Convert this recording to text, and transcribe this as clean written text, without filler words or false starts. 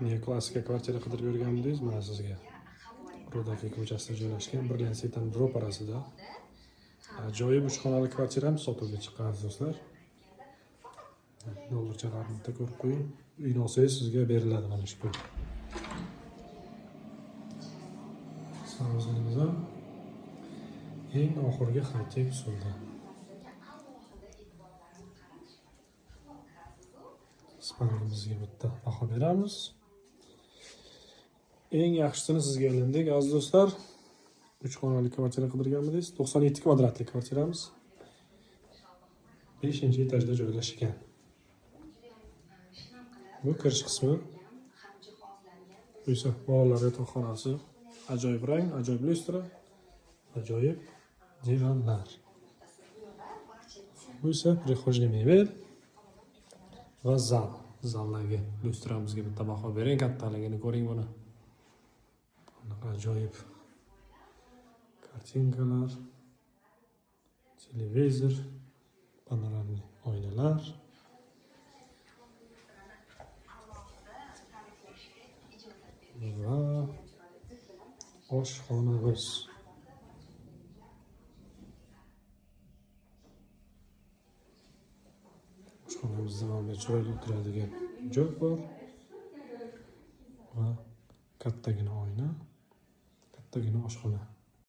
Neoklassika kvartira qidirib yurganmiz, mana sizga. Rodaka ko'chasida joylashgan Brilliant ro'parasida ajoyib 3 xonali kvartiramiz sotuvga chiqqan do'stlar. Dollarchalarni bitta ko'rib qo'ying. Uyni olsangiz sizga beriladi mana shu pul. Savozimiz ham eng oxirgi xaytga usulda. Spanimizga bitta baho beramiz. Eng yaxshisini sizga elindik aziz do'stlar. 3 xonali kvartira qidirganmiz. 97 kvadratli kvartiramiz. 5-etajda joylashgan. Bu kirish qismi. Bu esa bolalar yotoqxonasi. Ajoyib rang, ajoyib lyustra, ajoyib divanlar. Bu esa prixojniy mebel va zal. Zaldagi lyustramizga bitta baho bering, kattaligini ko'ring buni. Ajoyib kartinkalar, televizor, panoramli oynalar. Va oshxonamiz. Oshxonamizda mana chiroyli o'tiradigan joy bor. Va kattagina oyna, kattagina oshxona.